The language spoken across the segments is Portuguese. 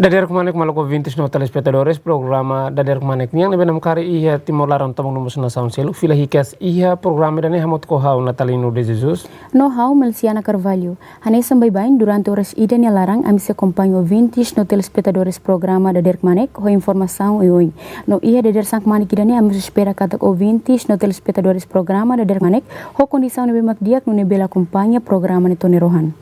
DADER KMANEK malako 20 no telespectadores programa DADER KMANEK yang nebe namkari iya Timor Laran tamang numus na saun selu fila hikas iya programa dane hamot ko hau Natalino de Jesus no hau Melciana Carvalho hane sambai bain durante horas ida ni larang ami se acompanho 20 no telespectadores programa DADER KMANEK ho informação e no iya DADER sang KMANEK ida ni ami espera kata o 20 no telespectadores programa DADER KMANEK ho condição nebe makdiak no nebe acompanha programa ni Tony Rohan.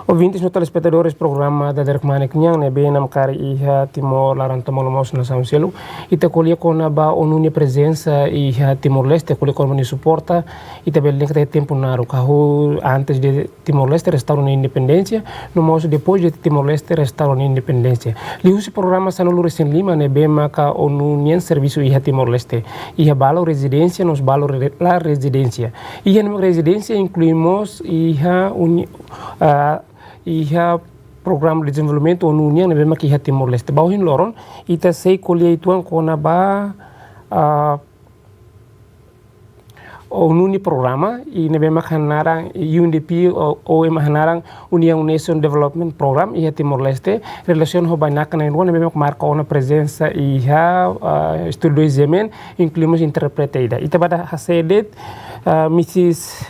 Ouvintes no telespectadores programa DADER KMANEK nyang nebe namkari iha Timor Laran tamang numus na saun selu ita kolia kona ba onunya presença iha Timor Leste kolia kona ni suporta ita beleng kata tempo naru kahu antes de Timor Leste restaurou na independência no moço depois de Timor Leste restaurou na independência liusi programa sanulu recém lima nebe maka onunya serviço iha Timor Leste iha balo residência nos balo la residência iha nama residência incluímos iha iha program de desenvolvimento ONU yang nebe maki iha Timor Leste bauhin loron ita sei kolia ituan kona ba ONU ni programa i nebe makanarang UNDP o makanarang União Nation Development Program iha Timor Leste relacion ho banyak na ruan nebe marca ona presença iha estudo examen incluímos interpretada ita pada hasedet Mrs.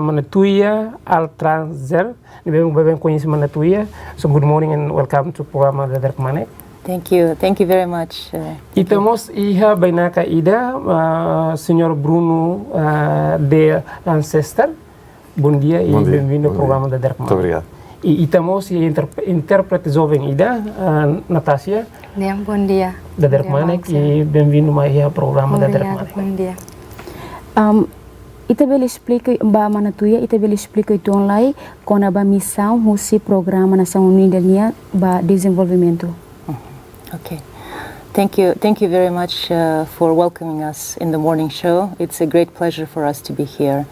Manatuia Altranzer nebe conhece Manatuia so good morning and welcome to programa DADER KMANEK. Thank you very much. Itamos iha bainaka ida Senhor Bruno de Ancestor. Bom dia e bem-vindo ao programa DADER KMANEK. Muito obrigado. E itamos intérprete jovem ida Natácia. Bom dia. DADER KMANEK e bem-vindo mais ao programa DADER KMANEK. Bom dia. Ita bele explica ba Manatuia ita bele explica itu online kona ba missão husi programa Nação Unida nia ba desenvolvimento. Okay. Thank you very much for welcoming us in the morning show. It's a great pleasure for us to be here.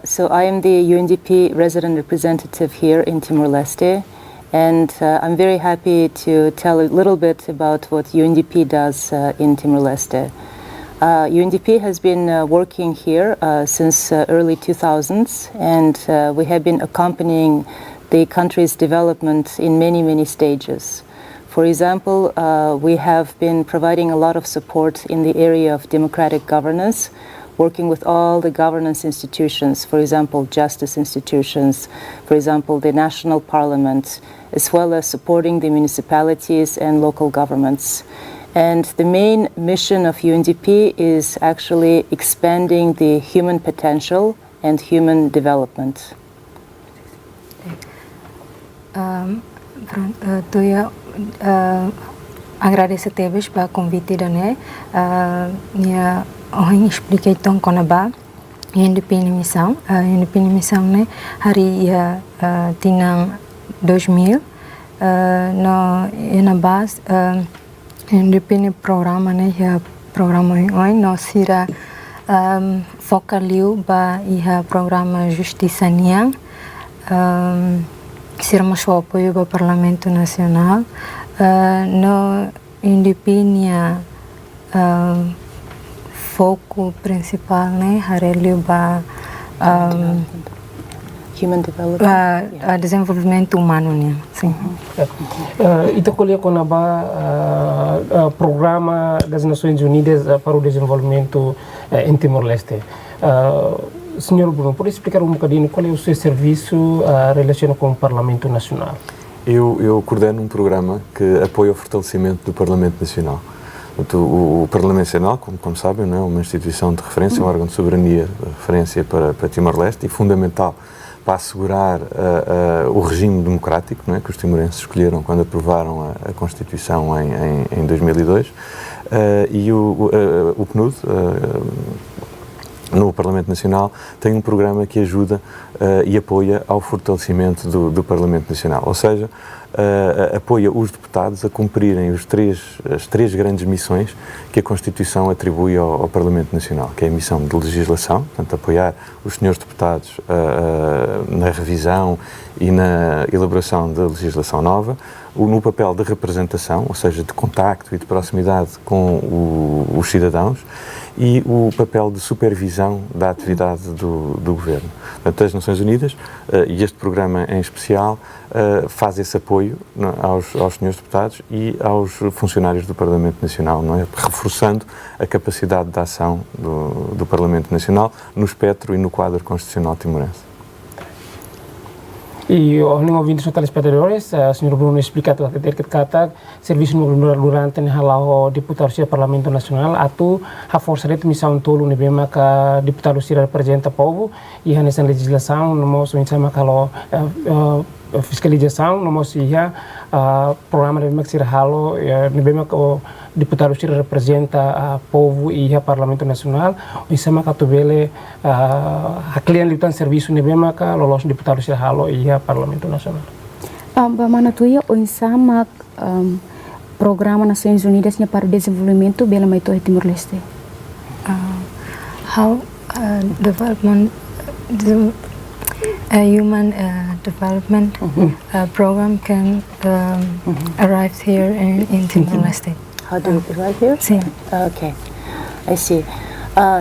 So I am the UNDP resident representative here in Timor-Leste, and I'm very happy to tell a little bit about what UNDP does in Timor-Leste. UNDP has been working here since early 2000s, and we have been accompanying the country's development in many stages. For example, we have been providing a lot of support in the area of democratic governance, working with all the governance institutions, for example, justice institutions, for example, the national parliament, as well as supporting the municipalities and local governments. And the main mission of UNDP is actually expanding the human potential and human development. Agradeço a teves para convite dane minha orang explica então kona ba UNDP ni missão ne hari ia tinang 2000 no ena base UNDP ni programa ne ia programa oi no sira focaliu ba ia programa justiça niang sirmos o apoio do Parlamento Nacional no independência foco principal né hareliu ba Human development, desenvolvimento humano né sim. Ita kolia kona ba programa das Nações Unidas para o desenvolvimento em Timor-Leste. Senhor Bruno, pode explicar um bocadinho qual é o seu serviço relacionado com o Parlamento Nacional? Eu coordeno um programa que apoia o fortalecimento do Parlamento Nacional. O Parlamento Nacional, como sabem, não é uma instituição de referência, um órgão de soberania de referência para Timor-Leste e fundamental para assegurar o regime democrático, não é, que os timorenses escolheram quando aprovaram a Constituição em 2002. E o PNUD, no Parlamento Nacional, tem um programa que ajuda e apoia ao fortalecimento do Parlamento Nacional, ou seja, apoia os deputados a cumprirem as três grandes missões que a Constituição atribui ao Parlamento Nacional, que é a missão de legislação, portanto, apoiar os senhores deputados na revisão e na elaboração da legislação nova, no papel de representação, ou seja, de contacto e de proximidade com os cidadãos, e o papel de supervisão da atividade do Governo. Portanto, as Nações Unidas, e este programa em especial, faz esse apoio apoio, não é, aos senhores deputados e aos funcionários do Parlamento Nacional, não é? Reforçando a capacidade de ação do Parlamento Nacional no espectro e no quadro constitucional timorense. E olhem ouvintes e telespectadores, o Sr. Bruno explicado terkait kata serviço durante o deputado do Parlamento Nacional atau a força de missão tolo ne bema ka deputado se representa povo e a nessa legislação no moço insama kalau fiscalização no moço ia programa de maxir halo ne bema ka deputado se representa povo e a Parlamento Nacional insama ka tobele a cliente lutan serviço ne bema ka lolos deputado se halo e a Parlamento Nacional. Bagaimana tu ya insama programa Nações Unidas para o desenvolvimento bela mai Timor-Leste? How development human development program can arrive here in Timor-Leste. How do you arrive here? Sim. Okay, I see.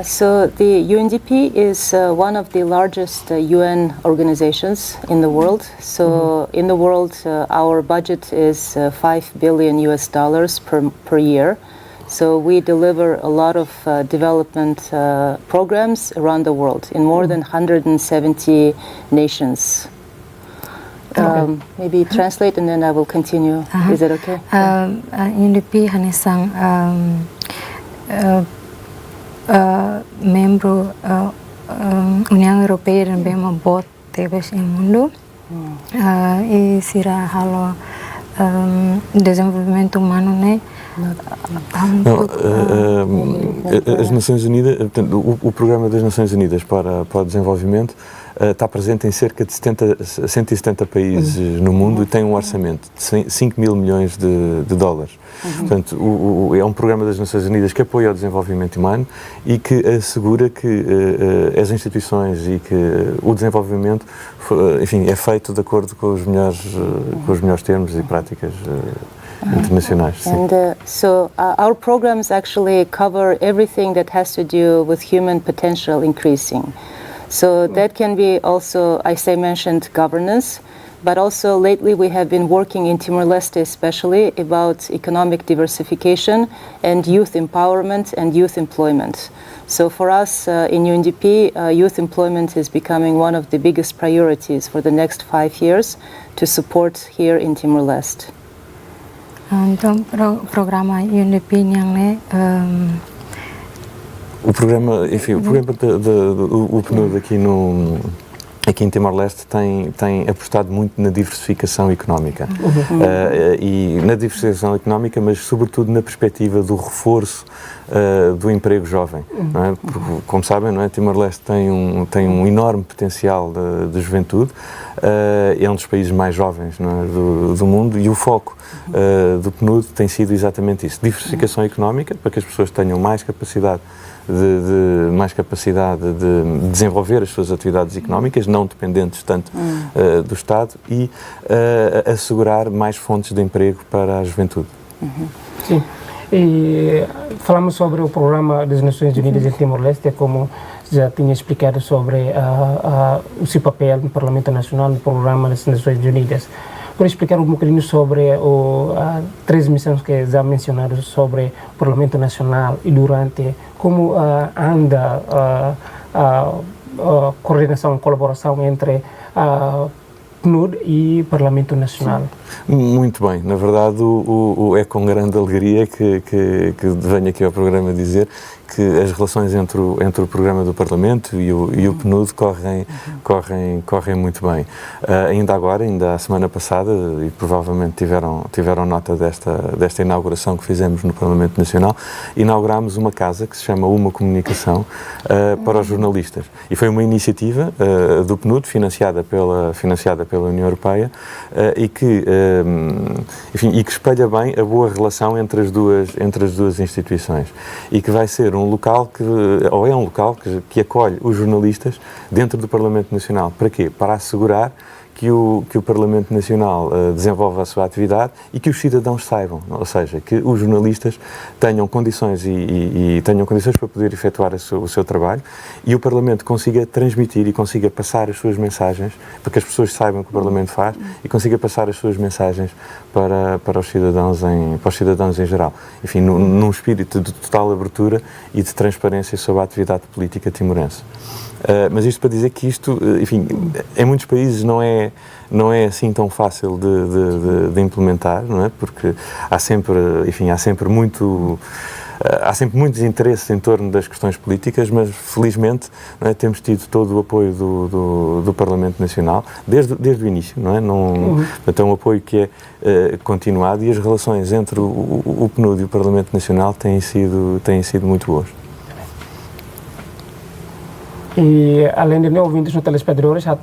So the UNDP is one of the largest UN organizations in the world. So in the world, our budget is $5 billion per year. So we deliver a lot of development programs around the world in more than 170 nations. Maybe translate and then I will continue. Is it okay? UNDP hanesang membro União Europeia também uma bot tebes em mundo e será halo desenvolvimento humano, né? As Nações Unidas, portanto, o Programa das Nações Unidas para o Desenvolvimento está presente em cerca de 170 países no mundo e tem um orçamento de 5 mil milhões de dólares. Portanto, é um programa das Nações Unidas que apoia o desenvolvimento humano e que assegura que as instituições e que o desenvolvimento, enfim, é feito de acordo com os melhores termos e práticas internationals. And so our programs actually cover everything that has to do with human potential increasing. So that can be also, I mentioned governance, but also lately we have been working in Timor-Leste especially about economic diversification and youth empowerment and youth employment. So for us in UNDP, youth employment is becoming one of the biggest priorities for the next 5 years to support here in Timor-Leste. Então, programa UNDP yang o programa, enfim, o programa o PNUD aqui em Timor-Leste tem apostado muito na diversificação económica e na diversificação económica, mas sobretudo na perspectiva do reforço do emprego jovem. Não é? Porque, como sabem, não é? Timor-Leste tem um enorme potencial de juventude, é um dos países mais jovens, não é? do mundo, e o foco do PNUD tem sido exatamente isso: diversificação económica, para que as pessoas tenham mais capacidade de desenvolver as suas atividades económicas, não dependentes tanto do Estado, e assegurar mais fontes de emprego para a juventude. Sim. E falamos sobre o programa das Nações Unidas em Timor-Leste, como já tinha explicado sobre o seu papel no Parlamento Nacional, no programa das Nações Unidas. Por explicar um bocadinho sobre as 3 missões que já mencionaram sobre o Parlamento Nacional e durante como anda a coordenação, colaboração entre PNUD e Parlamento Nacional. Muito bem, na verdade é com grande alegria que venho aqui ao programa dizer que as relações entre o programa do Parlamento e o PNUD correm muito bem. Ainda a semana passada, e provavelmente tiveram nota desta inauguração que fizemos no Parlamento Nacional, inaugurámos uma casa que se chama Uma Comunicação para os jornalistas. E foi uma iniciativa do PNUD financiada pela União Europeia e que espelha bem a boa relação entre as duas instituições e que vai ser um local que acolhe os jornalistas dentro do Parlamento Nacional. Para quê? Para assegurar que o Parlamento Nacional desenvolva a sua atividade e que os cidadãos saibam, ou seja, que os jornalistas tenham condições e tenham condições para poder efetuar o seu trabalho e o Parlamento consiga transmitir e consiga passar as suas mensagens, para que as pessoas saibam o que o Parlamento faz e consiga passar as suas mensagens para os cidadãos em geral. Enfim, num espírito de total abertura e de transparência sobre a atividade política timorense. Mas isto para dizer que isto, enfim, em muitos países não é assim tão fácil de implementar, não é? Porque há sempre muitos interesses em torno das questões políticas, mas felizmente, não é, temos tido todo o apoio do Parlamento Nacional desde o início, não é? Portanto, é um apoio que é continuado e as relações entre o PNUD e o Parlamento Nacional têm sido muito boas. E além de ouvintes no telespectadores, há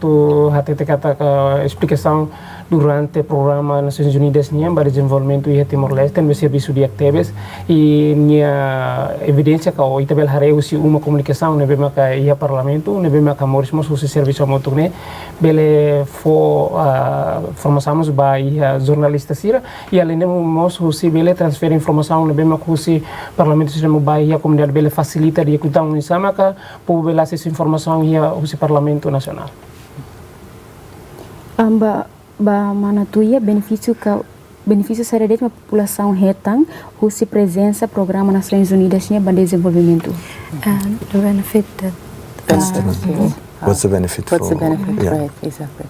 a explicação durante o programa Nações Unidas para desenvolvimento e Timor-Leste no serviço de actividades e minha evidência que o Itabel Hareu se uma comunicação no bem que ia parlamento no bem que morismos o serviço ao motor né bele formações by jornalista sira e além de nós o bele transferir informação no bem que o parlamento se chama by a comunidade bele facilita de escutar um insama que por bele acesso informação e o parlamento nacional. Mana tuia benefício sério da população retang usi presença programa Nações Unidas para desenvolvimento. The benefit What's the benefit? What's the benefit? Yeah. Right, exactly.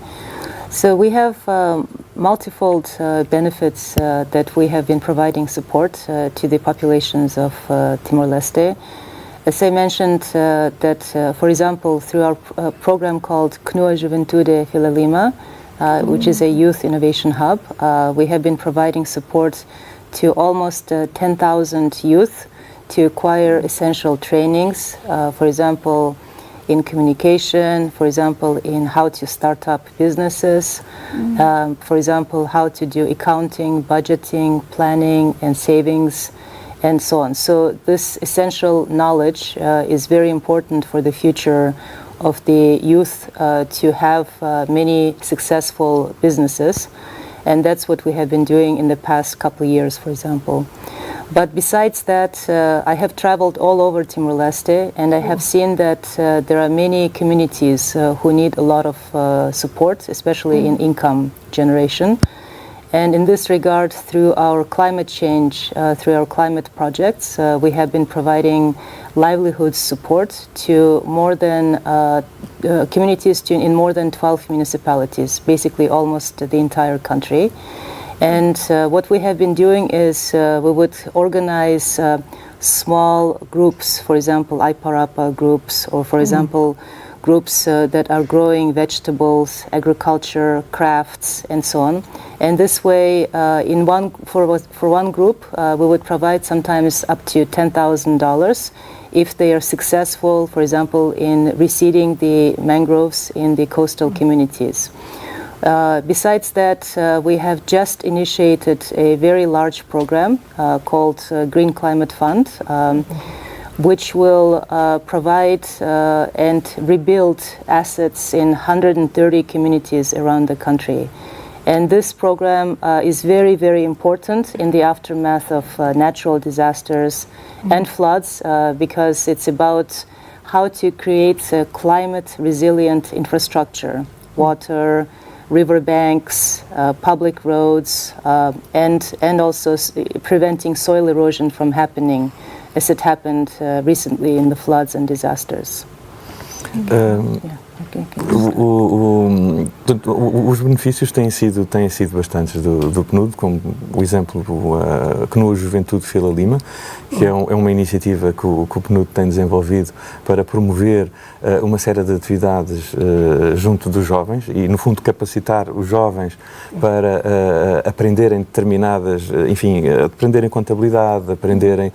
So we have multifold benefits that we have been providing support to the populations of Timor-Leste. As I mentioned, for example, through our program called CNUA Juventude Vila Lima, which is a youth innovation hub, we have been providing support to almost 10,000 youth to acquire essential trainings, for example, in communication, for example, in how to start up businesses, for example, how to do accounting, budgeting, planning, and savings, and so on. So this essential knowledge is very important for the future of the youth to have many successful businesses, and that's what we have been doing in the past couple of years, for example. But besides that, I have traveled all over Timor-Leste, and I have seen that there are many communities who need a lot of support, especially in income generation. And in this regard, through our climate change, through our climate projects, we have been providing livelihood support to more than communities in more than 12 municipalities, basically almost the entire country. And what we have been doing is we would organize small groups, for example, Aiparapa groups, or for example, groups that are growing vegetables, agriculture, crafts, and so on. And this way, for one group, we would provide sometimes up to $10,000 if they are successful, for example, in reseeding the mangroves in the coastal communities. Besides that, we have just initiated a very large program called Green Climate Fund, which will provide and rebuild assets in 130 communities around the country. And this program is very, very important in the aftermath of natural disasters and floods because it's about how to create a climate-resilient infrastructure, water, riverbanks, public roads, and also preventing soil erosion from happening as it happened recently in the floods and disasters. Os benefícios têm sido bastantes do PNUD, como o exemplo do CNUA Juventude Vila Lima, que é uma iniciativa que o PNUD tem desenvolvido para promover uma série de atividades junto dos jovens e, no fundo, capacitar os jovens para aprenderem aprenderem contabilidade, aprenderem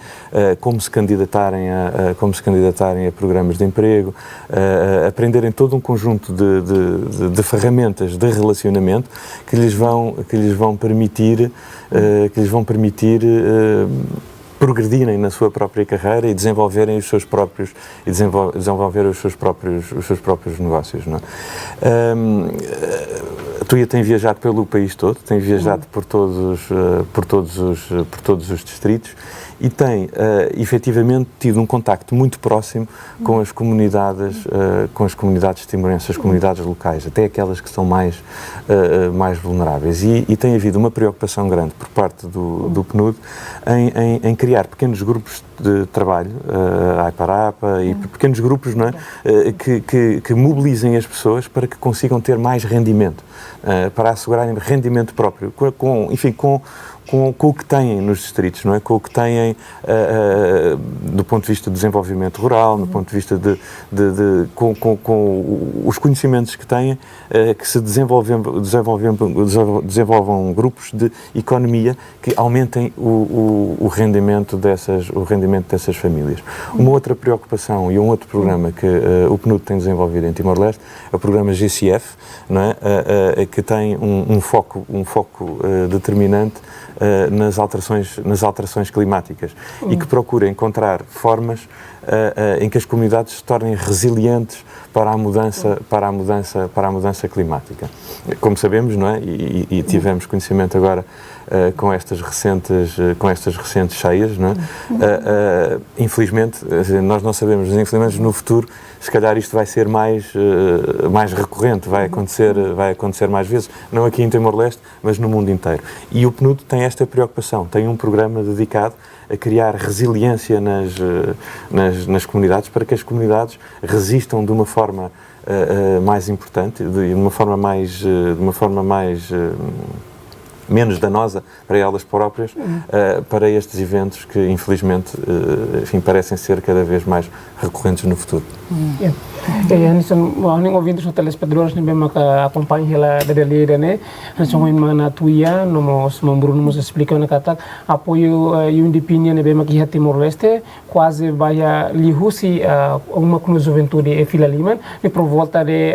como se candidatarem a programas de emprego, aprenderem todo um conjunto de ferramentas de relacionamento que lhes vão permitir progredirem na sua própria carreira e desenvolverem os seus próprios negócios, não é? Tuia tem viajado pelo país todo, tem viajado por todos os distritos e tem efetivamente tido um contacto muito próximo com as comunidades timorenses, as comunidades locais, até aquelas que são mais vulneráveis. E tem havido uma preocupação grande por parte do PNUD em criar pequenos grupos de trabalho, AIPARAPA, e pequenos grupos, não é? Que mobilizem as pessoas para que consigam ter mais rendimento, para assegurarem rendimento próprio, com o que têm nos distritos, não é? Com o que têm do ponto de vista de desenvolvimento rural, do ponto de vista com os conhecimentos que têm, que se desenvolvam grupos de economia que aumentem o rendimento dessas famílias. Uma outra preocupação e um outro programa que o PNUD tem desenvolvido em Timor-Leste é o programa GCF, não é? Que tem um foco determinante nas alterações climáticas e que procura encontrar formas em que as comunidades se tornem resilientes para a mudança climática. Como sabemos, não é? E tivemos conhecimento agora com estas recentes cheias, não é? Infelizmente, nós não sabemos, mas infelizmente no futuro, se calhar isto vai ser mais recorrente, vai acontecer mais vezes, não aqui em Timor-Leste, mas no mundo inteiro. E o PNUD tem esta preocupação, tem um programa dedicado a criar resiliência nas comunidades, para que as comunidades resistam de uma forma mais importante, de uma forma menos danosa para elas próprias, para estes eventos que, infelizmente, parecem ser cada vez mais recorrentes no futuro. Ang ouvintes no telespectadores ni bem acompanham ela da lei, né? Nós somos na Tuia, nós nos explica na kata apoio UNDP ne bem aqui Timor-Leste, quase vai lihusi uma com juventude e fila liman, e por volta de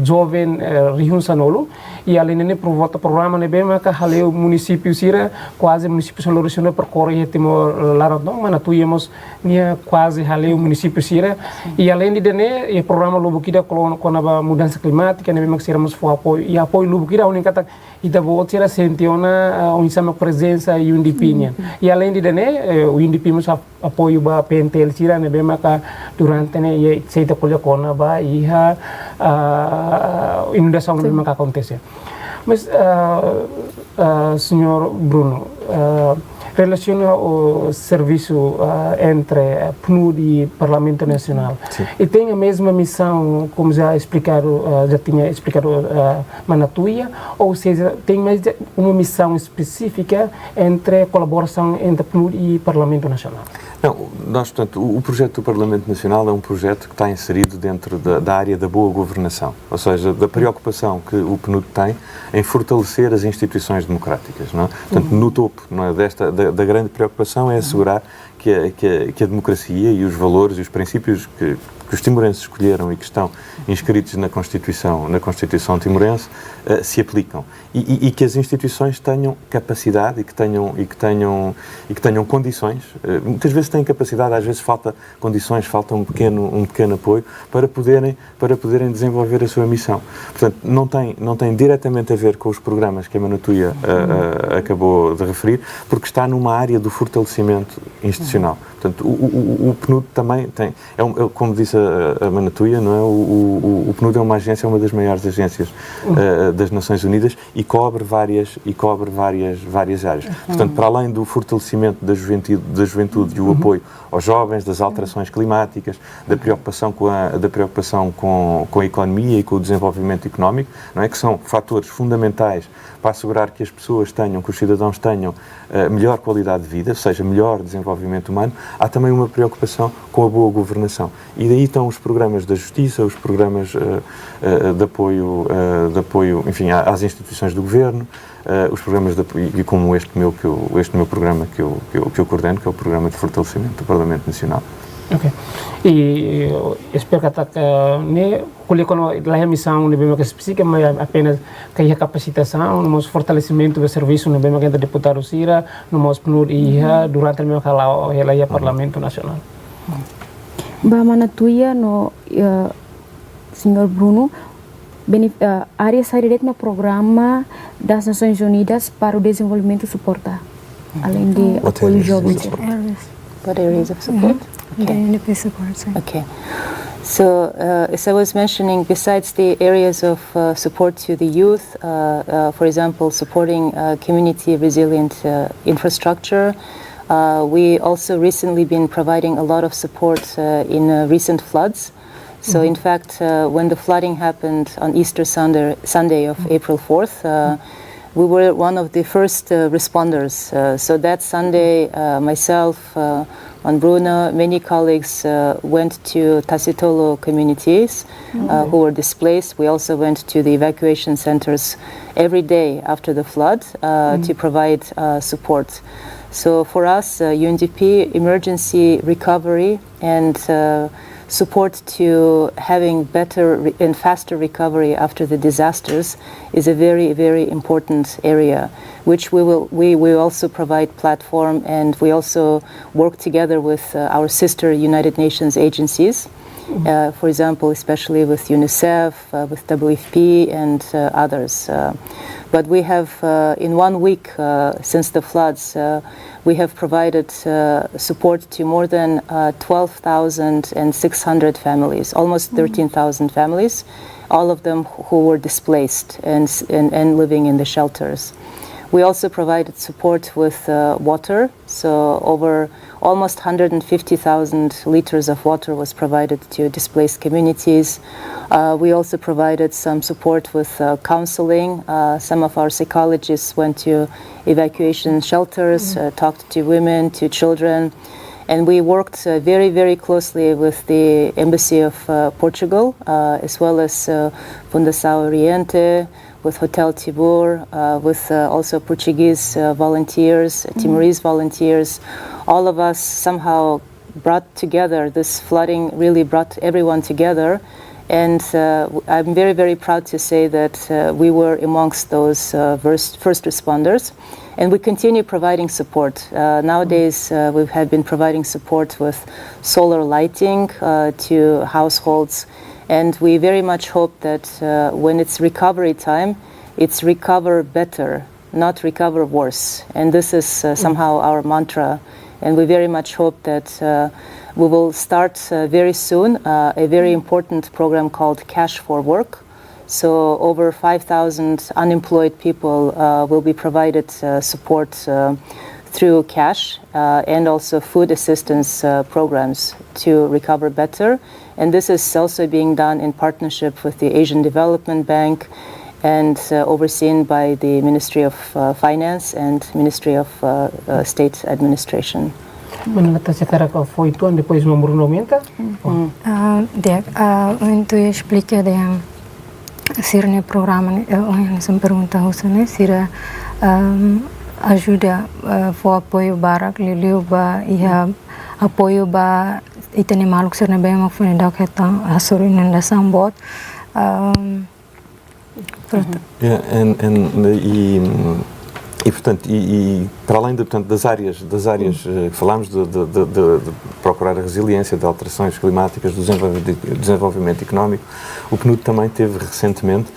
jovem Rihun Sanolo, e além de por volta programa ne bem que haleu município sira quase município solucionou percorrer Timor-Leste, mas na Tuia mos nia quase haleu município sira, e além de e programa Lubu Kida com a mudança climática, ne bem que seramos apoio e apoio Lubu Kida unik kata ida bo tira sentiona sama presença UNDP e além de o UNDP mos apoio ba PNTL sira ne bem que durante ne e seita kolha kona ba iha inundação ne bem que acontece. Mas senhor Bruno, relaciona o serviço entre PNUD e Parlamento Nacional. Sim. E tem a mesma missão, como já tinha explicado Manatuia, ou seja, tem mais uma missão específica entre a colaboração entre PNUD e Parlamento Nacional? Não, portanto, o projeto do Parlamento Nacional é um projeto que está inserido dentro da área da boa governação, ou seja, da preocupação que o PNUD tem em fortalecer as instituições democráticas, não é? Portanto, no topo, não é, da grande preocupação é assegurar que a democracia e os valores e os princípios que os timorenses escolheram e que estão inscritos na Constituição timorense se aplicam e que as instituições tenham capacidade e que tenham condições. Muitas vezes têm capacidade, às vezes falta condições, falta um pequeno apoio para poderem desenvolver a sua missão. Portanto, não tem diretamente a ver com os programas que a Manatuia acabou de referir, porque está numa área do fortalecimento institucional. Portanto, o PNUD também tem, como disse a Manatuia, não é? O PNUD é uma agência, é uma das maiores agências das Nações Unidas e cobre várias áreas. Portanto, para além do fortalecimento da juventude e o apoio aos jovens, das alterações climáticas, da preocupação com a economia e com o desenvolvimento económico, não é? Que são fatores fundamentais para assegurar que as pessoas tenham, que os cidadãos tenham melhor qualidade de vida, ou seja, melhor desenvolvimento humano, há também uma preocupação com a boa governação. E daí estão os programas da justiça, os programas de apoio, enfim, às instituições do governo, os programas de apoio, e como este meu programa que eu coordeno, que é o Programa de Fortalecimento do Parlamento Nacional. Ok. E espero que ne quando a missão não é específica, mas apenas que a capacitação, no nosso fortalecimento do serviço, não é que deputado Sira, no nosso PNUD e durante o meu calao ela Parlamento Nacional. Ba Manatuia no senhor Bruno área sairia no programa das Nações Unidas para o desenvolvimento suportar, além de apoio jovens. What areas of support? The UNDP supports. Okay. So, as I was mentioning, besides the areas of support to the youth, for example, supporting community resilient infrastructure, we also recently been providing a lot of support in recent floods. So, in fact, when the flooding happened on Easter Sunday of April 4th, we were one of the first responders. So that Sunday, myself, on Bruno, many colleagues went to Tasitolo communities who were displaced. We also went to the evacuation centers every day after the flood to provide support. So for us, UNDP, emergency recovery and support to having better and faster recovery after the disasters is a very, very important area, which we will also provide platform, and we also work together with our sister United Nations agencies, for example, especially with UNICEF, with WFP and others. But we have, in 1 week since the floods, we have provided support to more than 12,600 families, almost 13,000 families, all of them who were displaced and living in the shelters. We also provided support with water, so over almost 150,000 liters of water was provided to displaced communities. We also provided some support with counseling. Some of our psychologists went to evacuation shelters, talked to women, to children, and we worked very, very closely with the Embassy of Portugal, as well as Fundação Oriente, with Hotel Tibur, with also Portuguese volunteers, Timorese volunteers. All of us somehow brought together. This flooding really brought everyone together. And I'm very, very proud to say that we were amongst those first responders. And we continue providing support. Nowadays, we have been providing support with solar lighting to households. And we very much hope that when it's recovery time, it's recover better, not recover worse. And this is somehow our mantra. And we very much hope that we will start very soon a very important program called Cash for Work. So over 5,000 unemployed people will be provided support through cash and also food assistance programs to recover better. And this is also being done in partnership with the Asian Development Bank and overseen by the Ministry of Finance and Ministry of State Administration. Secara que foi itu depois membro aumenta? Untuk explicar yang sirne programa yang se pergunta husane sira ajuda for apoio barak liliu ba ia apoio ba itene maluk sirne bem mak fune dak hetang asuri nanda sambot E portanto, para além das áreas que falámos de procurar a resiliência, de alterações climáticas, do desenvolvimento económico, o PNUD também teve recentemente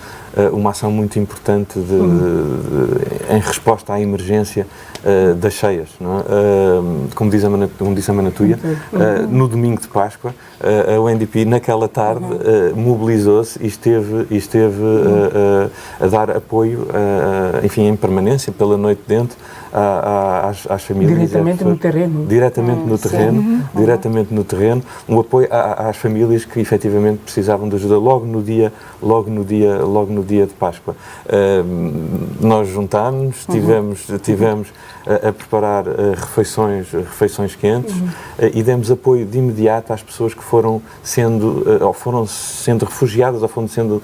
uma ação muito importante em resposta à emergência das cheias. Não é? Como diz a Manatuia, no domingo de Páscoa, a UNDP naquela tarde mobilizou-se e esteve a dar apoio, enfim, em permanência, pela noite dentro, às famílias. Diretamente no terreno. Diretamente no terreno, um apoio às famílias que efetivamente precisavam de ajuda logo no dia de Páscoa. Nós juntámos, tivemos a preparar refeições quentes e demos apoio de imediato às pessoas que foram sendo refugiadas ou foram sendo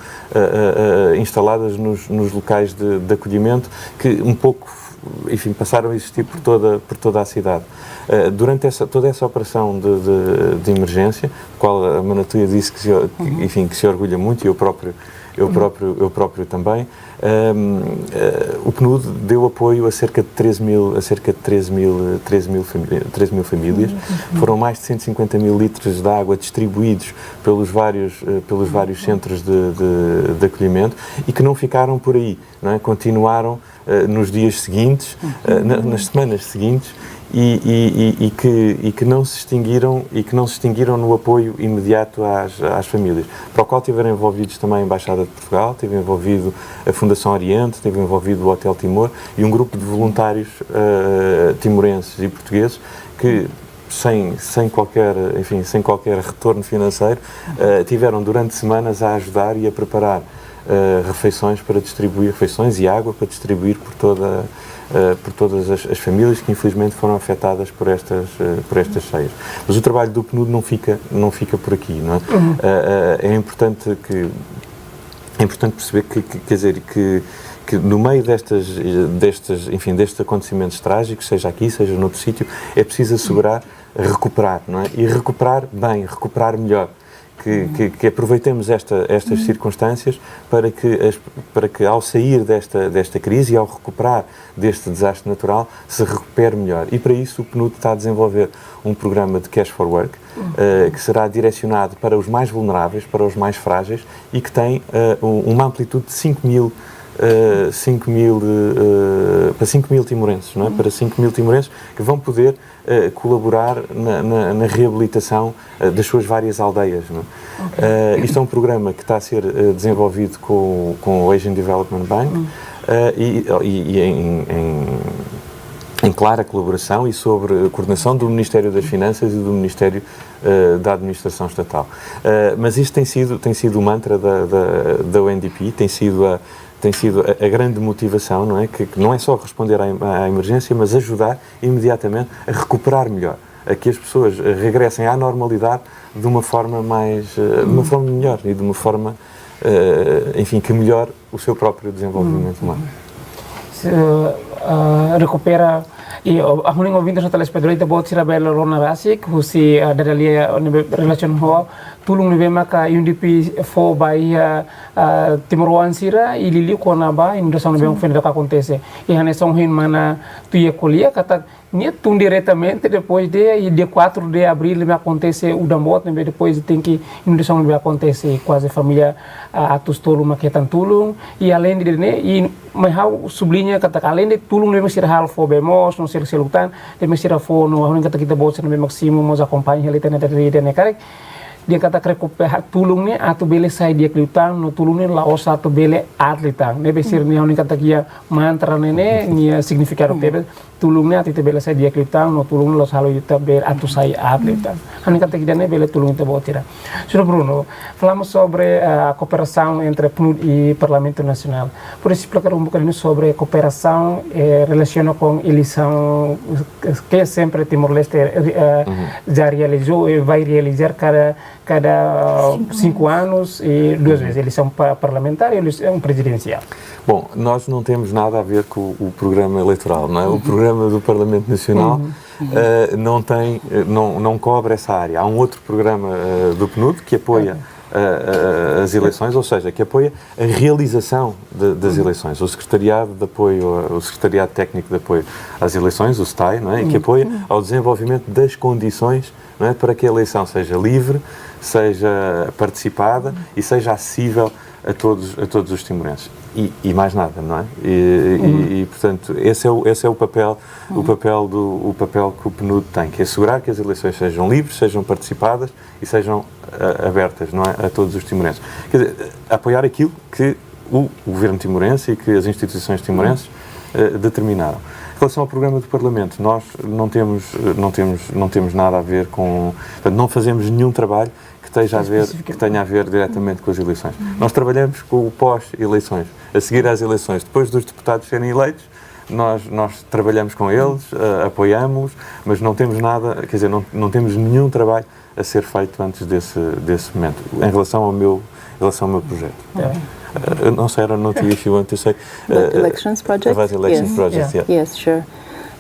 instaladas nos locais de acolhimento, que um pouco, enfim, passaram a existir por toda a cidade. Durante toda essa operação de emergência, qual a Manatuia disse que se orgulha muito, e eu próprio eu próprio também. O PNUD deu apoio a cerca de 13 mil famílias. Foram mais de 150 mil litros de água distribuídos pelos vários centros de acolhimento e que não ficaram por aí, não é? Continuaram nos dias seguintes, nas semanas seguintes, e que não se extinguiram no apoio imediato às famílias, para o qual tiveram envolvidos também a Embaixada de Portugal, teve envolvido a Fundação Oriente, teve envolvido o Hotel Timor e um grupo de voluntários timorenses e portugueses que sem qualquer retorno financeiro tiveram durante semanas a ajudar e a preparar refeições e água para distribuir por todas as famílias que infelizmente foram afetadas por estas cheias. Mas o trabalho do PNUD não fica por aqui, não é? É importante perceber que no meio destes acontecimentos trágicos, seja aqui, seja noutro sítio, é preciso assegurar recuperar, não é? E recuperar bem, recuperar melhor. Que aproveitemos estas circunstâncias para que ao sair desta crise e ao recuperar deste desastre natural se recupere melhor. E para isso o PNUD está a desenvolver um programa de Cash for Work que será direcionado para os mais vulneráveis, para os mais frágeis e que tem uma amplitude de 5 mil timorenses, não é? Para 5 mil timorenses que vão poder colaborar na reabilitação das suas várias aldeias. Não é? Isto é um programa que está a ser desenvolvido com o Asian Development Bank e em clara colaboração e sobre coordenação do Ministério das Finanças e do Ministério da Administração Estatal. Mas isto tem sido o mantra da UNDP, tem sido a grande motivação, não é? Que não é só responder à emergência, mas ajudar imediatamente a recuperar melhor, a que as pessoas regressem à normalidade de uma forma melhor e de uma forma, que melhore o seu próprio desenvolvimento humano. Recupera i ahuni ngovinta sa telespectador ita bot sira bel rona basic husi dari lia relation ho tulung ni maka UNDP fo bai Timor sira ilili kona ba indo sang bem fenda ka acontece e hane song hin mana tu ia colia kata nie tun diretamente depois de dia 4 de abril me acontece o dambot ne depois tem que indo sang bem acontece quase família atus tolu maketan tulung e além de ne e mai hau sublinha kata além de tulung ne mesir hal fo bemos no ser selutan de mesir fo no ahuni kata kita bot ne maximum mos acompanha ele tene de ne karek dia kata recuperar tulung ne atu bele sai dia klutang no tulung ne laos atu bele atletang ne besir ni ahuni kata kia mantra ne ni significado tebe tulung ne atu bele sai dia klutang no tulung ne los halo yuta bele atu sai atletang ahuni kata kia ne bele tulung te botira. Senhor Bruno, falamos sobre a cooperação entre PNUD e Parlamento Nacional. Por isso, explicar bocadinho sobre a cooperação relacionada com a eleição que sempre Timor-Leste já realizou e vai realizar cada 5 anos e 2 vezes, eleição parlamentar e eleição presidencial. Bom, nós não temos nada a ver com o programa eleitoral, não é? O programa do Parlamento Nacional não cobre essa área. Há um outro programa do PNUD que apoia as eleições, ou seja, que apoia a realização das eleições. O Secretariado de Apoio, o Secretariado Técnico de Apoio às Eleições, o STAI, não é? Que apoia ao desenvolvimento das condições, não é? Para que a eleição seja livre, seja participada e seja acessível a todos os timorenses. E mais nada, não é? E portanto, esse é o papel que o PNUD tem, que é assegurar que as eleições sejam livres, sejam participadas e sejam abertas, não é? A todos os timorenses. Quer dizer, apoiar aquilo que o governo timorense e que as instituições timorenses determinaram. Em relação ao programa do Parlamento, nós não temos nada a ver com... Portanto, não fazemos nenhum trabalho que tenha a ver diretamente com as eleições. Nós trabalhamos com o pós-eleições, a seguir às eleições. Depois dos deputados serem eleitos, nós trabalhamos com eles, apoiamos-los, mas não temos nada, quer dizer, não temos nenhum trabalho a ser feito antes desse momento, em relação ao meu projeto. Não sei, I don't know if you want to say... elections project? About elections project, yeah. Yes, sure.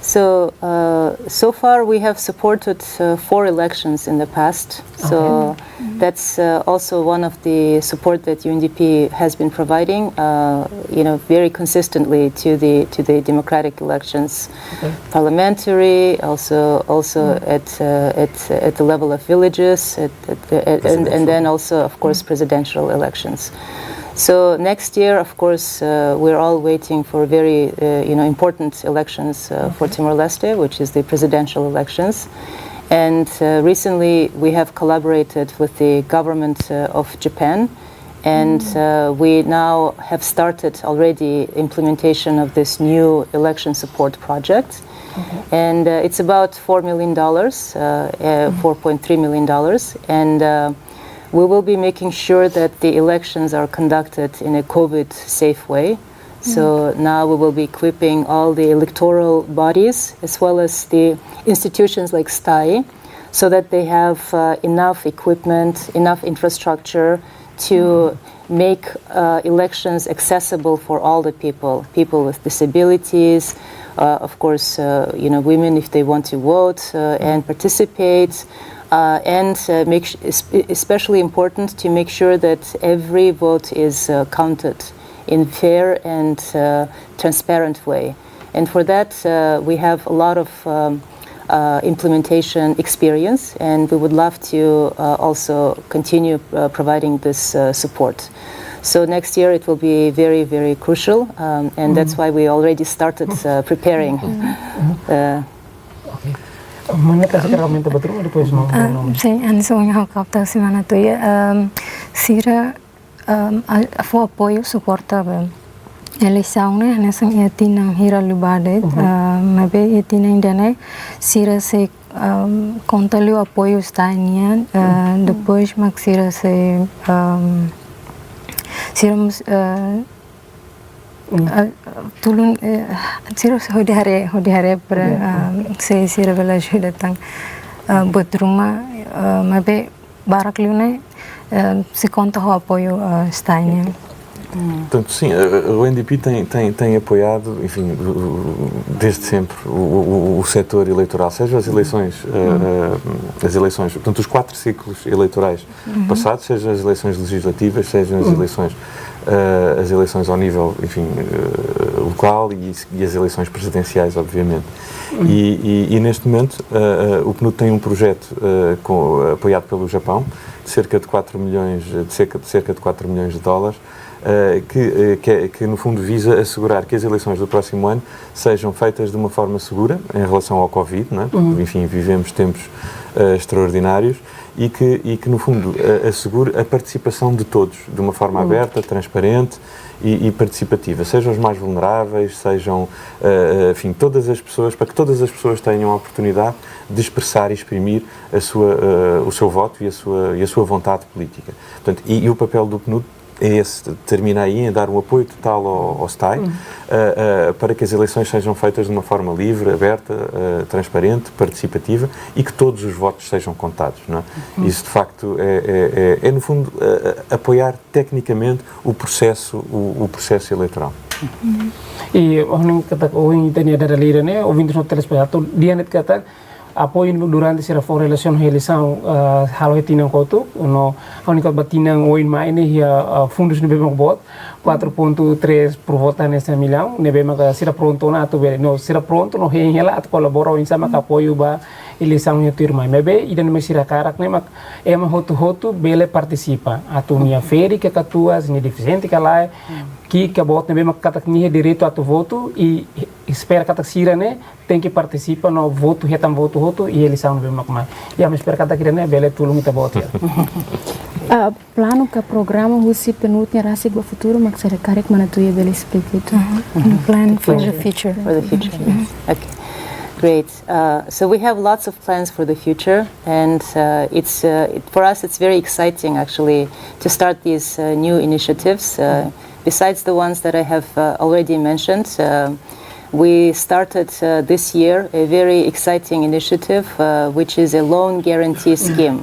So far we have supported 4 elections in the past. So That's also one of the support that UNDP has been providing, very consistently to the democratic elections, parliamentary, also at the level of villages, and then also, of course, presidential elections. So next year, of course, we're all waiting for very important elections for Timor-Leste, which is the presidential elections. And recently, we have collaborated with the government of Japan, and we now have started already implementation of this new election support project. And it's about $4 million, $4.3 million, and we will be making sure that the elections are conducted in a COVID-safe way. So now we will be equipping all the electoral bodies as well as the institutions like STAI, so that they have enough equipment, enough infrastructure to make elections accessible for all the people with disabilities, of course, women if they want to vote and participate. And especially important to make sure that every vote is counted in fair and transparent way. And for that, we have a lot of implementation experience, and we would love to also continue providing this support. So next year it will be very, very crucial, and that's why we already started preparing. Mana kasih keramente betul depois não. Sim, antes eu ia captar semana toia. Sira foi apoio suportável. Eleição né, nessa ia tinha hira liberdade, mas ia tinha ainda né, sira se conta o apoio está nian, depois mas sira se siramos tulung sira hodihare para se sira bela ajuda tang buat rumah mas barak liune se conta o apoio está nian. Portanto, sim, o UNDP tem apoiado, enfim, desde sempre o setor eleitoral, seja as eleições, portanto, os 4 ciclos eleitorais passados, seja as eleições legislativas, sejam as eleições ao nível, enfim, local e as eleições presidenciais, obviamente. E neste momento o PNUD tem um projeto apoiado pelo Japão de cerca de 4 milhões de dólares. Que no fundo visa assegurar que as eleições do próximo ano sejam feitas de uma forma segura em relação ao Covid, não é? Porque, enfim, vivemos tempos extraordinários e que no fundo assegure a participação de todos de uma forma aberta, transparente e participativa, sejam os mais vulneráveis, sejam, enfim, todas as pessoas, para que todas as pessoas tenham a oportunidade de expressar e exprimir o seu voto e a sua vontade política. Portanto, e o papel do PNUD é esse, termina aí em dar um apoio total ao STAI para que as eleições sejam feitas de uma forma livre, aberta, transparente, participativa e que todos os votos sejam contados, não é? Isso de facto é no fundo apoiar tecnicamente o processo eleitoral. E orang kata orang tanya dari lira ne, ouvintes no telespectador dia net kata apoio durante essa relação eleição halo tinang kotu no hanika batinang oin mai ne hia fundos ne bemang bot 4.3 por votar nessa milhão ne bemang sira pronto na to no sira pronto no hela at colabora in sama apoio ba eleição nya turma mebe idan me sira karak ne mak ema hotu bele participa atu nia feri que catuas ni deficiente kala que bot ne bemang katak ni direito atu voto e espera katak sira ne tem que participar no voto retam voto e eles são bem mais e a minha espera katak ne bele tulung ta voto plano que programa você penúltima rasa do futuro mas será karek mana tu ia bele explicar plan for the future. Okay. Great. So we have lots of plans for the future, and for us it's very exciting actually to start these new initiatives. Besides the ones that I have already mentioned, we started this year a very exciting initiative, which is a loan guarantee scheme.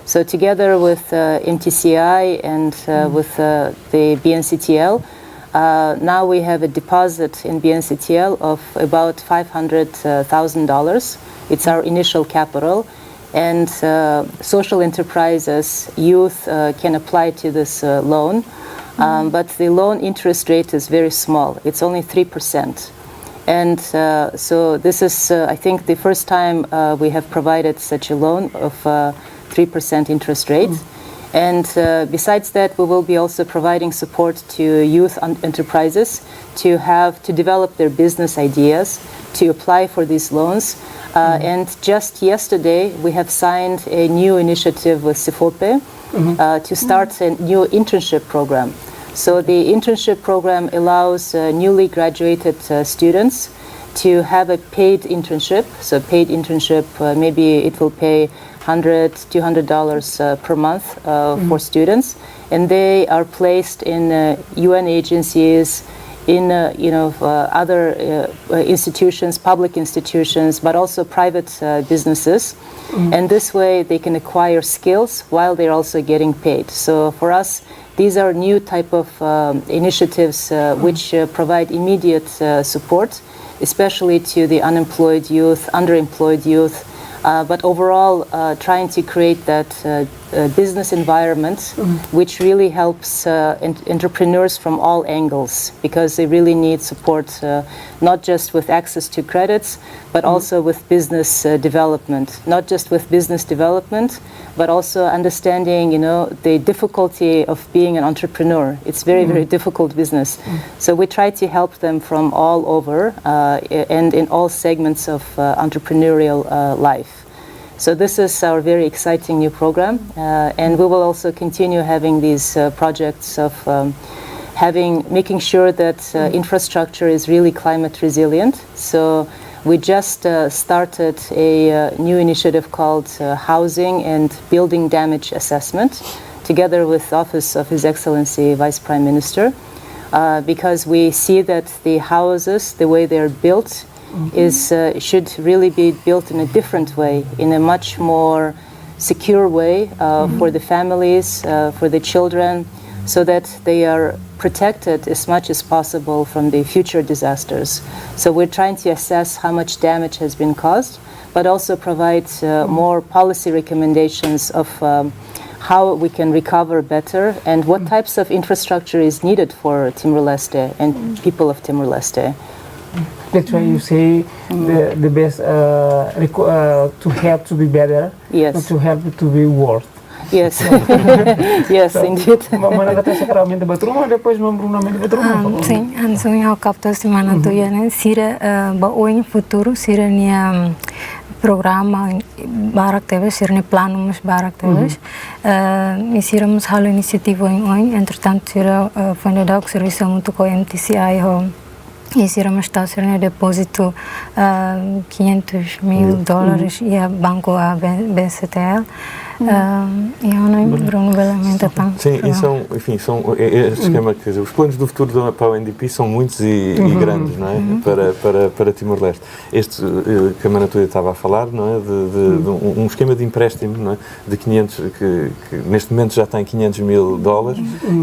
So together with MTCI and with the BNCTL, now we have a deposit in BNCTL of about $500,000. It's our initial capital, and social enterprises, youth can apply to this loan. But the loan interest rate is very small. It's only 3%. And so this is, I think, the first time we have provided such a loan of 3% interest rate. And besides that, we will be also providing support to youth enterprises to develop their business ideas, to apply for these loans. And just yesterday, we have signed a new initiative with CIFOPE to start a new internship program. So the internship program allows newly graduated students to have a paid internship. So paid internship, maybe it will pay $100, $200 per month for students, and they are placed in UN agencies, in other institutions, public institutions, but also private businesses. And this way they can acquire skills while they're also getting paid. So for us, these are new type of initiatives which provide immediate support, especially to the unemployed youth, underemployed youth, but overall trying to create that business environment which really helps entrepreneurs from all angles, because they really need support not just with access to credits, but also with business development. Not just with business development, but also understanding, the difficulty of being an entrepreneur. It's very, very difficult business. So we try to help them from all over and in all segments of entrepreneurial life. So this is our very exciting new program, and we will also continue having these projects of making sure that infrastructure is really climate resilient. So we just started a new initiative called Housing and Building Damage Assessment, together with the Office of His Excellency Vice Prime Minister, because we see that the houses, the way they're built, should really be built in a different way, in a much more secure way for the families, for the children, so that they are protected as much as possible from the future disasters. So we're trying to assess how much damage has been caused, but also provide more policy recommendations of how we can recover better and what types of infrastructure is needed for Timor-Leste and people of Timor-Leste. That's why you say the best to help to be better, Yes. not to help to be worse. Yes, yes, indeed. Mana kata sekarang minta batruma depois membruna minta batruma. Sim, anzonha ao captou semana tu ya, né? Sira baoin futuro, sira nia programa barak teves, sira nia plano mas barak teves. E sira mas halo inisiativa em entretanto sira foi na dau serviço muito com MTCI ho. E sira mas está sira nia depósito $500 mil e a banco a BCTL. Sim, e são, enfim, este esquema, quer dizer, os planos do futuro para o UNDP são muitos e grandes, não é? Para Timor-Leste. Este que a Manatuia estava a falar, não é? De um esquema de empréstimo, não é? De 500, que neste momento já tem $500 mil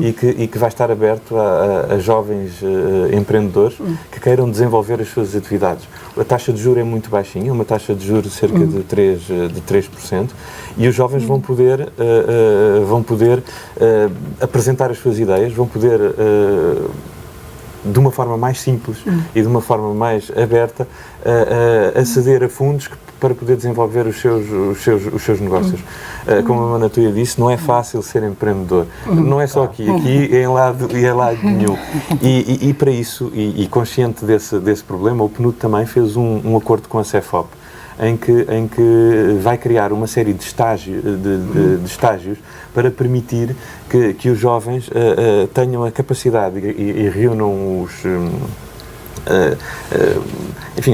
e que vai estar aberto a jovens empreendedores que queiram desenvolver as suas atividades. A taxa de juros é muito baixinha, uma taxa de juros de cerca de 3%, e os jovens vão poder apresentar as suas ideias, vão poder de uma forma mais simples e de uma forma mais aberta aceder a fundos para poder desenvolver os seus negócios. Como a Manatuia disse, não é fácil ser empreendedor. Não é só aqui é em lado nenhum. E para isso, e consciente desse problema, o PNUD também fez um acordo com a CEFOP, em que vai criar uma série de estágios para permitir que os jovens tenham a capacidade e reúnam os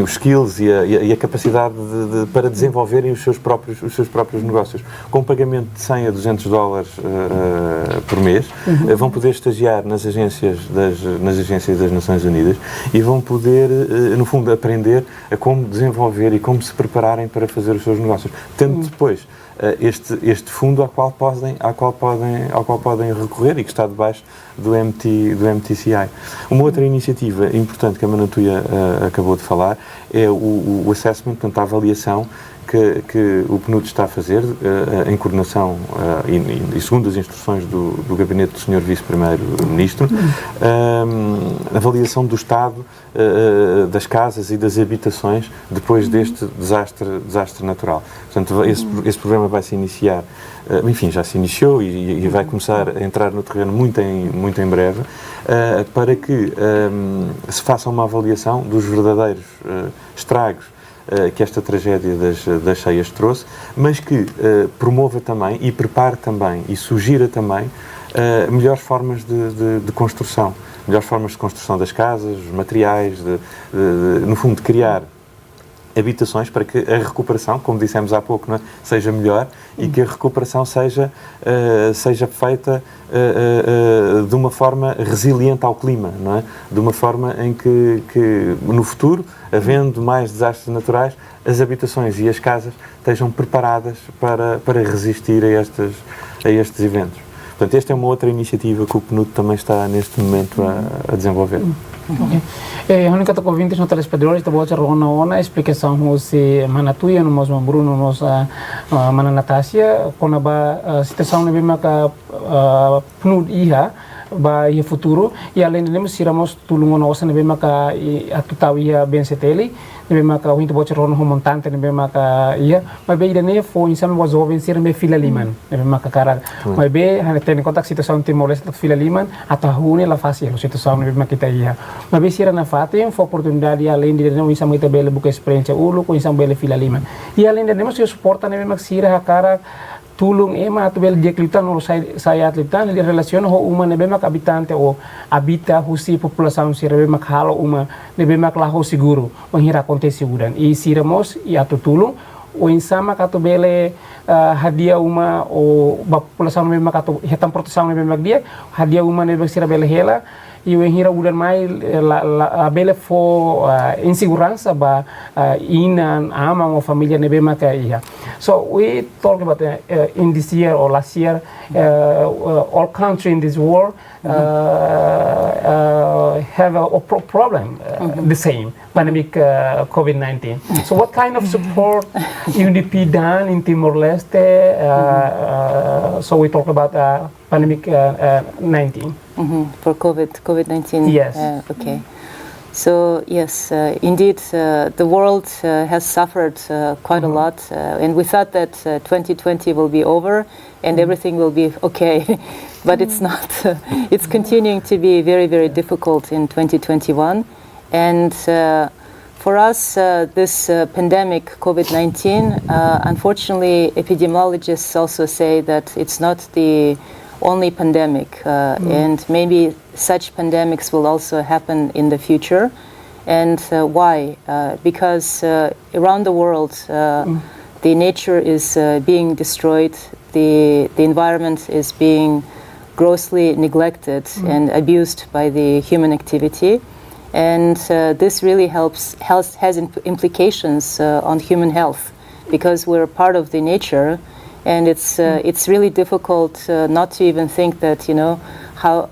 skills e a capacidade para desenvolverem os seus próprios negócios. Com um pagamento de $100 a $200 por mês, vão poder estagiar nas agências das Nações Unidas e vão poder, no fundo, aprender a como desenvolver e como se prepararem para fazer os seus negócios. Tendo depois este fundo ao qual podem recorrer e que está debaixo do MTCI. Uma outra iniciativa importante que a Manatuia acabou de falar é o assessment, portanto a avaliação que o PNUD está a fazer, em coordenação e segundo as instruções do gabinete do Sr. Vice-Primeiro-Ministro, avaliação do estado das casas e das habitações depois deste desastre natural. Portanto, esse programa vai se iniciar, enfim, já se iniciou e vai começar a entrar no terreno muito em breve, para que se faça uma avaliação dos verdadeiros estragos que esta tragédia das cheias trouxe, mas que promova também e prepare também e sugira também melhores formas de construção, melhores formas de construção das casas, os materiais, no fundo, de criar habitações para que a recuperação, como dissemos há pouco, não é, seja melhor e que a recuperação seja feita de uma forma resiliente ao clima, não é? De uma forma em que no futuro, havendo mais desastres naturais, as habitações e as casas estejam preparadas para resistir a estes eventos. Portanto, esta é uma outra iniciativa que o PNUD também está neste momento a desenvolver. Honi kata ko vintage no telespectadores tabo cha rona explicação se manatuia no mos Bruno nos mana Natácia kona ba situação ne bema ka PNUD iha ba ia futuro e além de nemos iramos tulungo nossa ne bema ka atutau ia bem seteli ne bema ka winto bocha rona ho montante ne bema ka ia mas be idane fo insam was jovem ser me fila liman ne bema ka cara mas be han ten contact situação Timor-Leste fila liman atahune la fase lo situação ne bema kita ia mas be sira na fate fo oportunidade além de não insam ita bela buka experiência ulo ko insam bela fila liman e além de nemos suporta ne bema sira cara tulung ema tu bel dia klitan no saya atlitan li relaciona ho uma ne bema habitante o habita husi população sira bema halo uma ne bema la ho seguro o hira acontece udan e siramos e atu tulung o insama katu bele hadiah uma o população ne bema katu hitam proteção ne bema dia hadiah uma ne bema sira bele hela e o hira udan mai la bele fo insegurança ba inan ama uma família ne bema ka ia. So we talk about in this year or last year, all countries in this world have a problem, the same pandemic COVID-19. So what kind of support UNDP done in Timor-Leste? So we talk about pandemic 19 for COVID-19. Yes. Okay. So yes, indeed, the world has suffered quite a lot, and we thought that 2020 will be over and everything will be okay, but it's not. It's continuing to be very, very difficult in 2021, and for us, this pandemic, COVID-19, unfortunately, epidemiologists also say that it's not the only pandemic, and maybe such pandemics will also happen in the future. And why? Because around the world, the nature is being destroyed, the environment is being grossly neglected and abused by the human activity. And this really has implications on human health, because we're part of the nature. And it's really difficult not to even think that, you know, how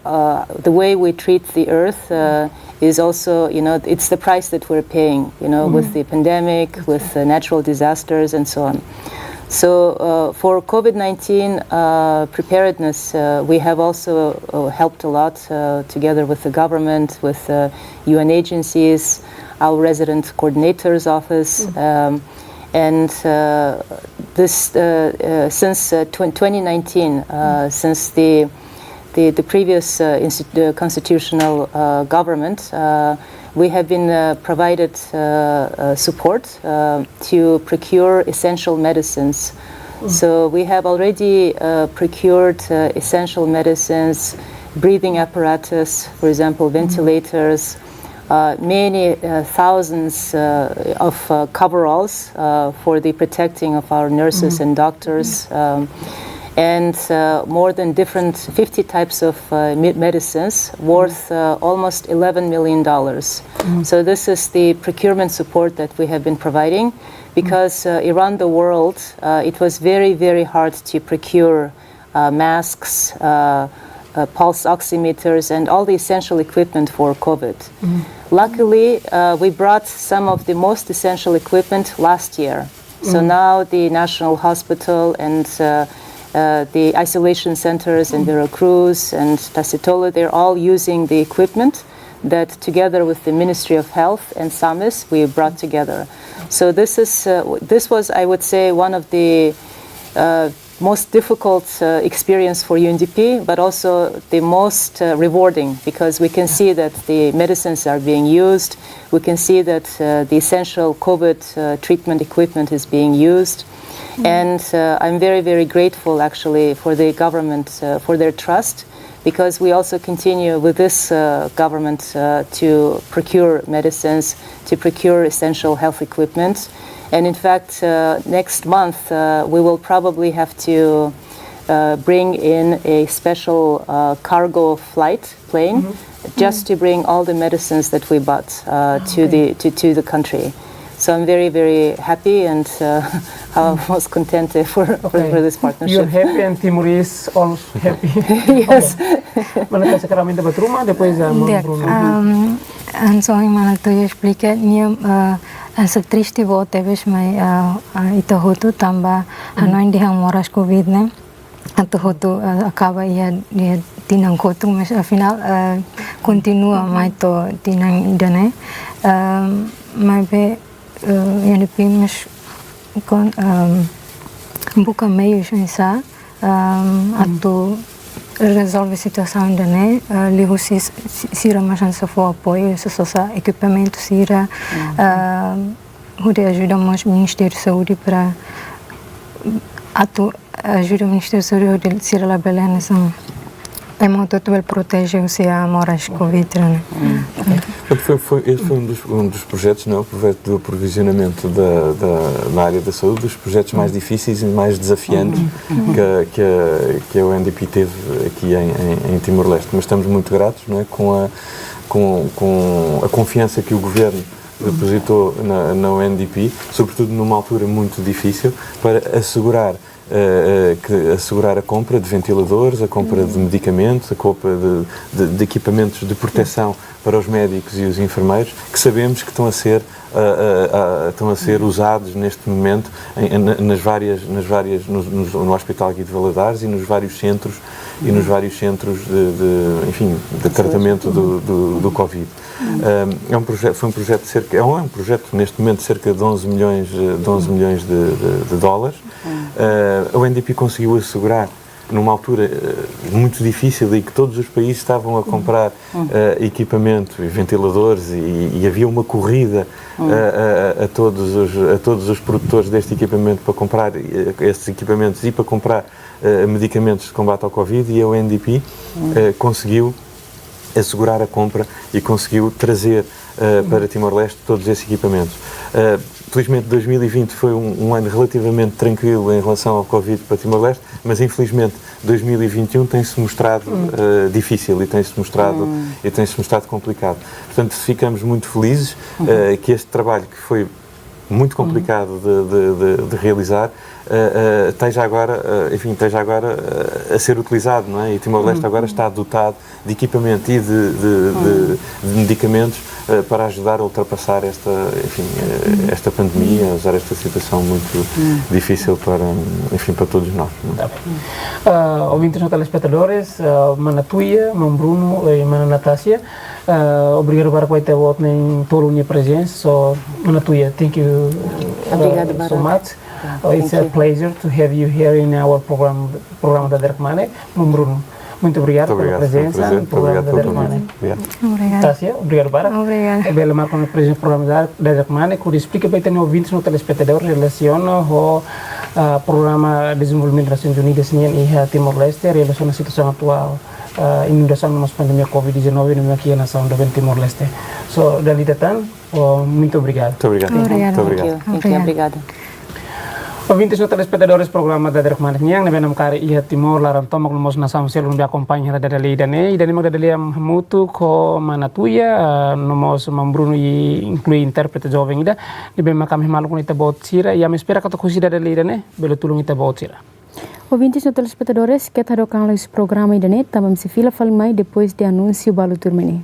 the way we treat the earth is also, you know, it's the price that we're paying, you know, with the pandemic, with natural disasters and so on. So for COVID-19 preparedness, we have also helped a lot together with the government, with UN agencies, our resident coordinator's office, and this since 2019, since the previous constitutional government, we have been provided support to procure essential medicines. So we have already procured essential medicines, breathing apparatus, for example, ventilators, many thousands of coveralls for the protecting of our nurses and doctors, and more than 50 types of medicines worth almost $11 million. So this is the procurement support that we have been providing, because around the world it was very, very hard to procure masks, pulse oximeters, and all the essential equipment for COVID. Luckily, we brought some of the most essential equipment last year. So now the National Hospital and the isolation centers in Veracruz and Tacitola, they're all using the equipment that together with the Ministry of Health and SAMIS, we brought together. So this was, I would say, one of the most difficult experience for UNDP, but also the most rewarding, because we can see that the medicines are being used. We can see that the essential COVID treatment equipment is being used. And I'm very, very grateful actually for the government for their trust, because we also continue with this government to procure medicines, to procure essential health equipment. And in fact, next month, we will probably have to bring in a special cargo flight plane just to bring all the medicines that we bought to the country. So I'm very, very happy and most content for this partnership. You're happy and Timorese also happy. Yes. Mana sekarang minta buat rumah, depois Anso yung mana to explica niya asa triste vote ves mai ito hotu tamba ano hindi hang moras COVID ne ato hotu acaba ia tinang kotu mas afinal continua mai to tinang idane mai be yani pimas kon buka meio sa ato resolve a situação ainda, né? Ligo sira mais antes for apoio, se só equipamento sira, onde ajudamos o Ministério de Saúde para ajuda o Ministério de Saúde onde sira lá beleza são é muito tudo proteger se a moras Covid, né? Esse foi um dos projetos, não é? O projeto do aprovisionamento da área da saúde, dos projetos mais difíceis e mais desafiantes que a UNDP teve aqui em Timor-Leste. Mas estamos muito gratos, não é? Com a confiança que o Governo depositou na UNDP, sobretudo numa altura muito difícil, para assegurar a compra de ventiladores, a compra de medicamentos, a compra de equipamentos de proteção para os médicos e os enfermeiros, que sabemos que estão a ser usados neste momento no Hospital Guy de Valadares e nos vários centros de tratamento do Covid. Foi um projeto neste momento de cerca de 11 milhões de dólares. A UNDP conseguiu assegurar numa altura muito difícil e que todos os países estavam a comprar equipamento e ventiladores e havia uma corrida a todos os produtores deste equipamento para comprar estes equipamentos e para comprar medicamentos de combate ao Covid, e a UNDP conseguiu assegurar a compra e conseguiu trazer para Timor-Leste todos esses equipamentos. Felizmente 2020 foi um ano relativamente tranquilo em relação ao Covid para Timor-Leste, mas infelizmente 2021 tem-se mostrado difícil e tem-se mostrado complicado. Portanto, ficamos muito felizes que este trabalho, que foi muito complicado de realizar, esteja agora a ser utilizado, não é? E Timor-Leste agora está dotado de equipamento e de medicamentos para ajudar a ultrapassar esta pandemia, a usar esta situação muito difícil para todos nós. Ouvintes e telespectadores, mana Tuia, mana Bruno e mana Natácia, obrigado para quem teve em toda a minha presença. So, mana Tuia, thank you so much. It's a pleasure to have you here in our programa da KMANEK. Bruno, muito obrigado pela presença no programa da KMANEK. Obrigada. Tácia, obrigado para. Obrigada. Bela marca na presença do programa da KMANEK, que explica bem também ouvintes no telespectador relaciona o programa de desenvolvimento das Nações Unidas em Timor-Leste, relaciona a situação atual inundação numa pandemia Covid-19 aqui na nação do Timor-Leste. So, dali datan, muito obrigado. Muito obrigado. Thank you. Obrigada. Ouvintes e telespectadores do programa da KMANEK yang nabenam kari iha Timor laran tomak lumos na samsel lumbi acompanha da dali dane idane mag dali am mutu ko manatuya nomos Bruno e inclui interprete jovem ida nibe makam himalu kun ita bot sira e am espera kato kusi da dali dane belo tulung ita bot sira. Ouvintes e telespectadores, que tá tocando esse programa idane tamam se fila falmai depois de anúncio balu turmene.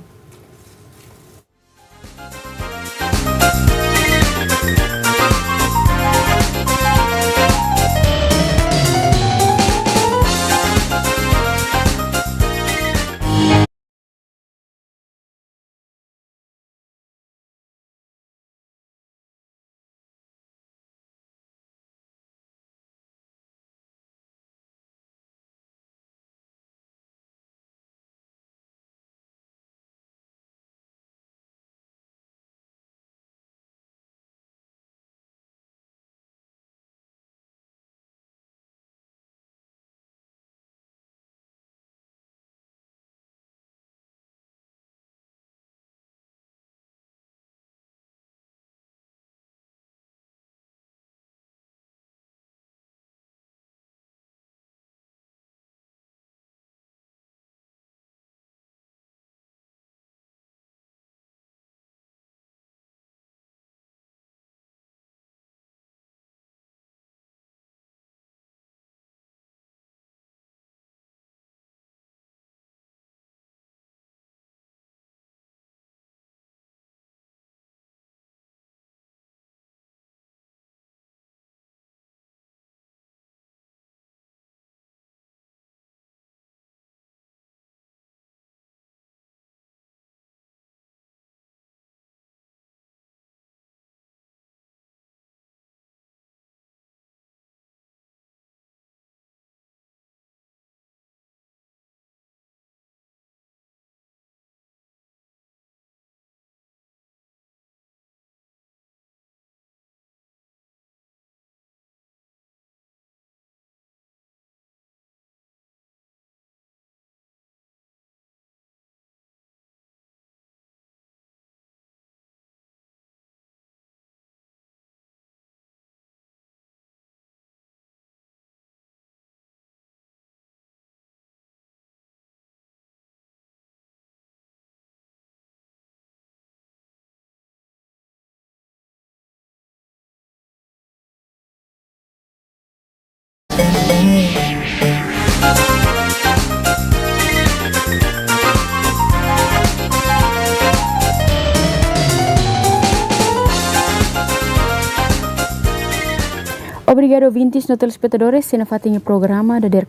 dia ouvintes no telespectadores sena fatinha programa da DADER.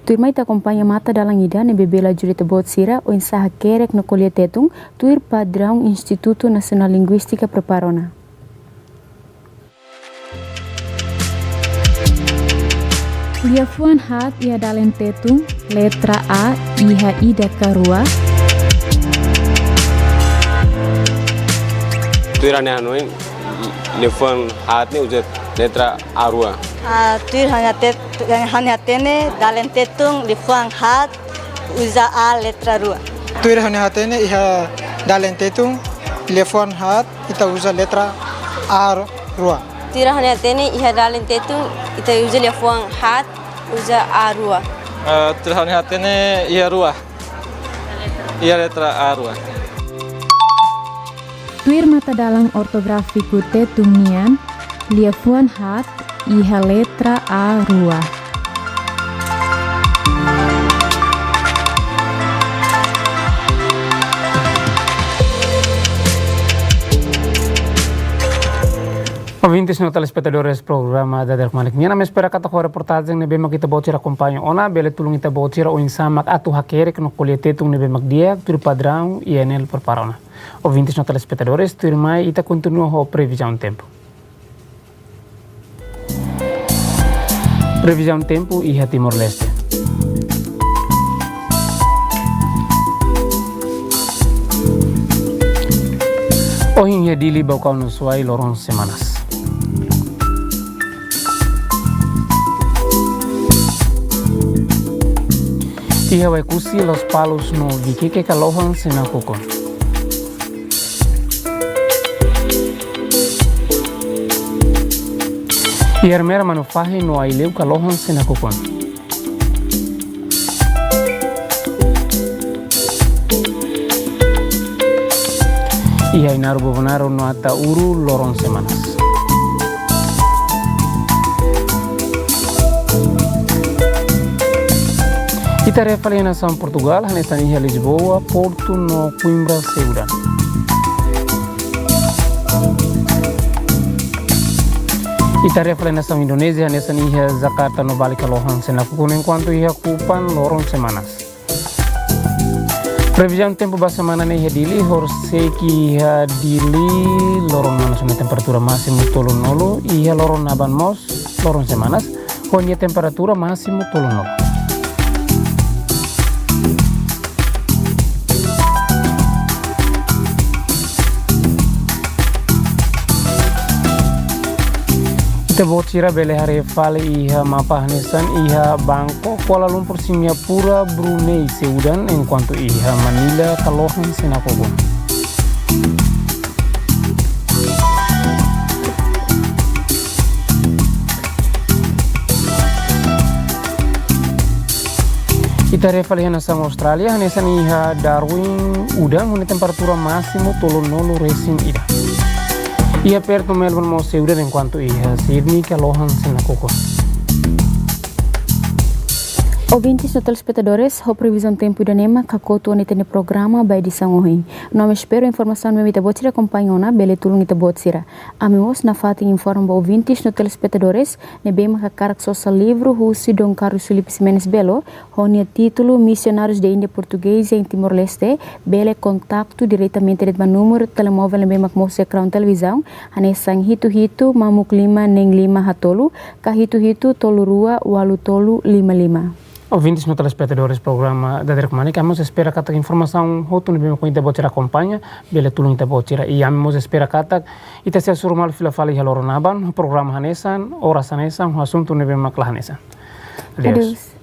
Tuir mai te acompanha mata dalang ida ne bebela juri te bot sira o insaha kerek no kolia tetung tuir padrão Instituto Nacional Linguística preparona. Lia fuan hat ia dalen tetung letra A iha ida karua. Tuir ane hanuin lefan hat ni ujet letra arua. Tuir hanya tene dalen tetung lefan hat uza A letra rua. Tuir hanya hatene iha dalen tetung lefan hat ita uza letra A rua. Tuir hanya tene iha dalen tetung ita uza lefan hat uza A rua. Tuir hanya hatene iha rua. Iha letra A rua. Tuir mata dalang ortografiku tetung nian lia fuan hat iha letra A rua. Ouvintes no telespectadores programa da DADER. Minha me espera kata ko reportagem ne bema kita botira acompanha ona bele tulung ita botira o insamak atu hakere que no colete tung ne bema dia tur padrão e enel preparona. Ouvintes no telespectadores tur mai ita continua ho previsão tempo. Previsão tempo e Timor Leste. Hoje é dili bau no suai lorong semanas. Iha vai kusi los palos no gikeke kalohan senakukon. Iha mera manufahe no aileu kalohan senakukon. Iha inaru bobonaro no ata uru lorong semanas. Ita refali nação Portugal, hanesan iha Lisboa, Porto no Coimbra, Seguran. Ita refali nação Indonésia, hanesan iha Jakarta no Bali Kalohan, senakukun enquanto iha Kupan lorong semanas. Previsão tempo ba semana ne iha dili, horse ki iha dili lorong manas na temperatura máximo tolong nolo, iha lorong naban mos lorong semanas, honya temperatura máximo tolong nolo. Ita botira bele hari fale iha mapa hanesan iha Bangkok, Kuala Lumpur, Singapura, Brunei, Seudan, enquanto iha Manila, Kalohan, Senakukon. Ita refale hanesan Australia, hanesan iha Darwin, Udang, une temperatura máximo tolong nolo resin ida. Ia perto Melbourne mo Seudan enquanto iha Sydney Kalohan senakukon. Ouvintes no telespectadores, ho previsão tempo da nema kakoto ni tene programa by di sangohin. Nome espero informação me mita botira acompanhona bele tulung ita botira. Amemos na fating informa ouvintes no telespectadores ne bema kakarak social livro husi Dom Carlos Felipe Ximenes Belo, honia título Missionários de Índia Portuguesa em Timor-Leste, bele contacto diretamente de número telemóvel ne bema mose crown televisão, hanesang hitu-hitu mamuk 5 neng 5 hatolu, kahitu-hitu tolu rua walu tolu 55. Ouvintes no telespectadores programa da DADER, kamos espera kata informação hotu ne bema ko ita botira acompanha bele tulung ita botira e amos espera kata ita se surmal fila fali haloronaban programa hanesan ora sanesan assunto ne bema klahanesan. Adeus.